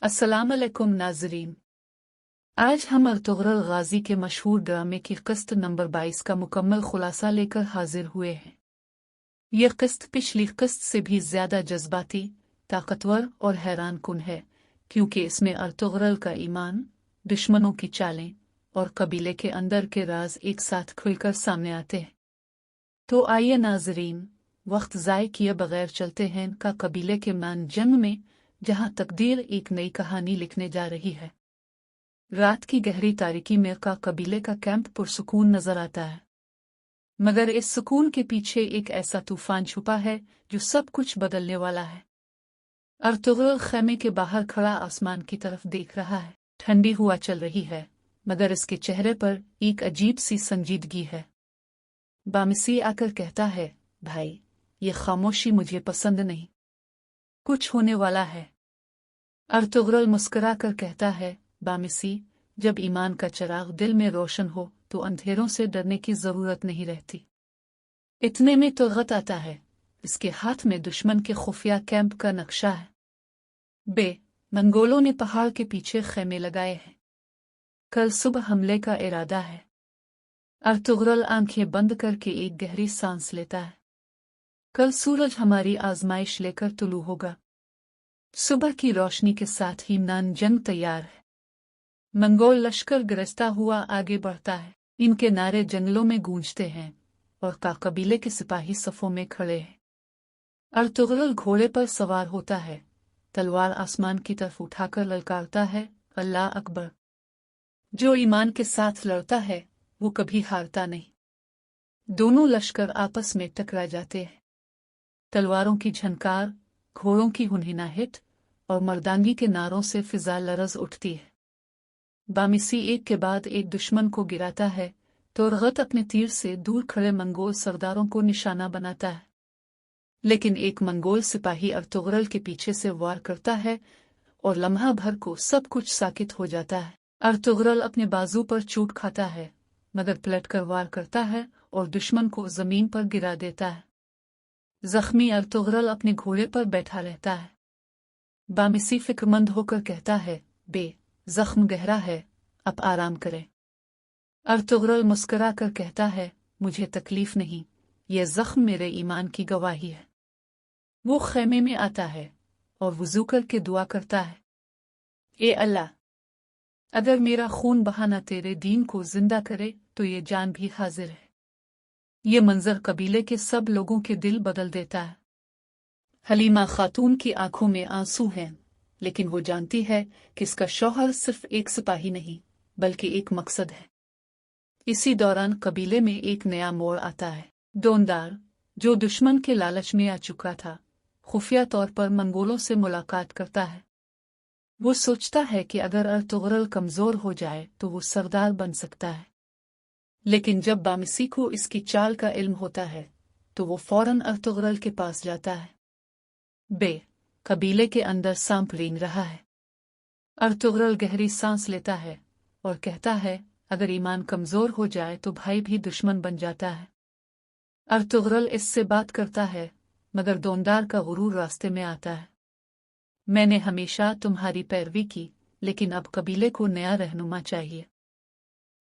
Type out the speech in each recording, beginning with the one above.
अस्सलाम अलैकुम नाज़रीन। आज हम अर्तुगरुल गाज़ी के मशहूर ड्रामे की किस्त नंबर 22 का मुकम्मल खुलासा लेकर हाजिर हुए हैं। यह किस्त पिछली किस्त से भी ज़्यादा जज्बाती, ताकतवर और हैरान कुन है, क्योंकि इसमें अर्तुगरुल का ईमान, दुश्मनों की चालें और कबीले के अंदर के राज एक साथ खुलकर सामने आते हैं। तो आइए नाज़रीन, वक्त ज़ाय किए बगैर चलते हैं का कबीले के मान जंग में, जहां तकदीर एक नई कहानी लिखने जा रही है। रात की गहरी तारीकी में का कबीले का कैंप पुरसुकून नजर आता है, मगर इस सुकून के पीछे एक ऐसा तूफान छुपा है जो सब कुछ बदलने वाला है। अर्तुगरुल खैमे के बाहर खड़ा आसमान की तरफ देख रहा है। ठंडी हवा चल रही है, मगर इसके चेहरे पर एक अजीब सी संजीदगी है। बामिसी आकर कहता है, भाई, ये खामोशी मुझे पसंद नहीं, कुछ होने वाला है। अर्तुगरुल मुस्कुरा कर कहता है, बामिसी, जब ईमान का चिराग दिल में रोशन हो तो अंधेरों से डरने की जरूरत नहीं रहती। इतने में तुगत आता है। इसके हाथ में दुश्मन के खुफिया कैंप का नक्शा है। मंगोलों ने पहाड़ के पीछे खेमे लगाए हैं। कल सुबह हमले का इरादा है। अर्तुगरुल आंखें बंद करके एक गहरी सांस लेता है। कल सूरज हमारी आजमाइश लेकर तुलू होगा। सुबह की रोशनी के साथ ही मैदान जंग तैयार है। मंगोल लश्कर गिरफ्ता हुआ आगे बढ़ता है। इनके नारे जंगलों में गूंजते हैं और का कबीले के सिपाही सफों में खड़े हैं। अर्तुगरुल घोड़े पर सवार होता है, तलवार आसमान की तरफ उठाकर ललकारता है, अल्लाह अकबर। जो ईमान के साथ लड़ता है वो कभी हारता नहीं। दोनों लश्कर आपस में टकरा जाते हैं। तलवारों की झनकार, घोड़ों की हुनहुनाहट और मर्दानगी के नारों से फिजा लरज उठती है। बामिसी एक के बाद एक दुश्मन को गिराता है। तुगत अपने तीर से दूर खड़े मंगोल सरदारों को निशाना बनाता है, लेकिन एक मंगोल सिपाही अर्तुगरुल के पीछे से वार करता है और लम्हा भर को सब कुछ साकित हो जाता है। अर्तुगरुल अपने बाजू पर चोट खाता है, मगर पलटकर वार करता है और दुश्मन को जमीन पर गिरा देता है। जख्मी अर्तुगरुल अपने घोड़े पर बैठा रहता है। बामिसी फिक्रमंद होकर कहता है, जख्म गहरा है, अब आराम करें। अर्तुगरुल मुस्कुरा कर कहता है, मुझे तकलीफ नहीं, यह जख्म मेरे ईमान की गवाही है। वो खेमे में आता है और वुजू करके दुआ करता है, ए अल्लाह, अगर मेरा खून बहाना तेरे दीन को जिंदा करे तो ये जान भी हाजिर है। ये मंजर कबीले के सब लोगों के दिल बदल देता है। हलीमा खातून की आंखों में आंसू हैं, लेकिन वो जानती है कि इसका शौहर सिर्फ एक सिपाही नहीं बल्कि एक मकसद है। इसी दौरान कबीले में एक नया मोड़ आता है। दोनदार, जो दुश्मन के लालच में आ चुका था, खुफिया तौर पर मंगोलों से मुलाकात करता है। वो सोचता है कि अगर अर्तुगरुल कमजोर हो जाए तो वो सरदार बन सकता है, लेकिन जब बामिसी को इसकी चाल का इल्म होता है तो वो फौरन अर्तुगरुल के पास जाता है। कबीले के अंदर सांप रेंग रहा है। अर्तुगरुल गहरी सांस लेता है और कहता है, अगर ईमान कमजोर हो जाए तो भाई भी दुश्मन बन जाता है। अर्तुगरुल इससे बात करता है, मगर दोनदार का गुरूर रास्ते में आता है। मैंने हमेशा तुम्हारी पैरवी की, लेकिन अब कबीले को नया रहनुमा चाहिए।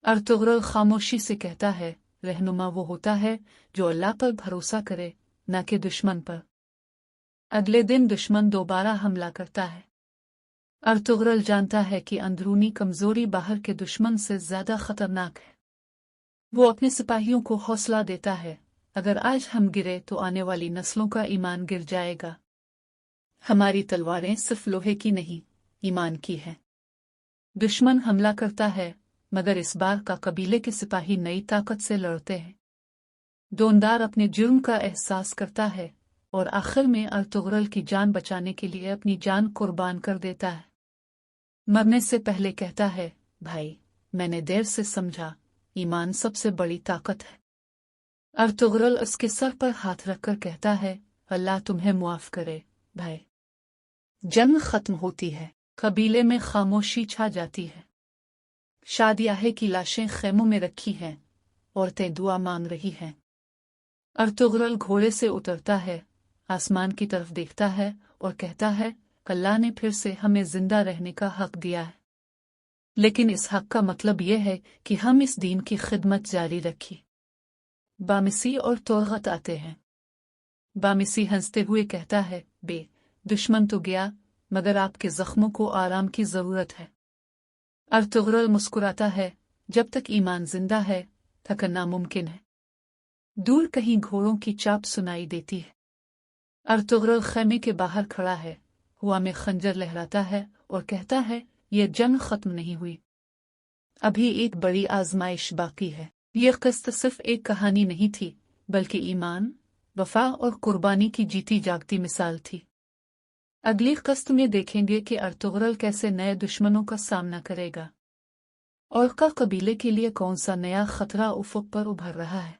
अर्तुगरुल खामोशी से कहता है, रहनुमा वो होता है जो अल्लाह पर भरोसा करे, न कि दुश्मन पर। अगले दिन दुश्मन दोबारा हमला करता है। अर्तुगरुल जानता है कि अंदरूनी कमजोरी बाहर के दुश्मन से ज्यादा खतरनाक है। वो अपने सिपाहियों को हौसला देता है, अगर आज हम गिरे तो आने वाली नस्लों का ईमान गिर जाएगा। हमारी तलवारें सिर्फ लोहे की नहीं, ईमान की है। दुश्मन हमला करता है, मगर इस बार का कबीले के सिपाही नई ताकत से लड़ते हैं। दोनदार अपने जुर्म का एहसास करता है और आखिर में अर्तुगरुल की जान बचाने के लिए अपनी जान कुर्बान कर देता है। मरने से पहले कहता है, भाई, मैंने देर से समझा, ईमान सबसे बड़ी ताकत है। अर्तुगरुल उसके सर पर हाथ रखकर कहता है, अल्लाह तुम्हें मुआफ करे भाई। जंग खत्म होती है। कबीले में खामोशी छा जाती है। शादियाहे की लाशें खेमों में रखी हैं, औरतें दुआ मांग रही हैं। अर्तुगरुल घोड़े से उतरता है, आसमान की तरफ देखता है और कहता है, अल्लाह ने फिर से हमें जिंदा रहने का हक दिया है, लेकिन इस हक का मतलब यह है कि हम इस दीन की खिदमत जारी रखें। बामिसी और तौगत आते हैं। बामिसी हंसते हुए कहता है, बे दुश्मन तो गया, मगर आपके जख्मों को आराम की जरूरत है। अर्तुगरुल मुस्कुराता है, जब तक ईमान जिंदा है थकना मुमकिन है। दूर कहीं घोड़ों की चाप सुनाई देती है। अर्तुगरुल खैमे के बाहर खड़ा है, हवा में खंजर लहराता है और कहता है, यह जंग खत्म नहीं हुई, अभी एक बड़ी आजमाइश बाकी है। यह किस्त सिर्फ एक कहानी नहीं थी, बल्कि ईमान, वफा और कुर्बानी की जीती जागती मिसाल थी। अगली किस्त में देखेंगे कि अर्तुगरुल कैसे नए दुश्मनों का सामना करेगा और का कबीले के लिए कौन सा नया खतरा उफुक पर उभर रहा है।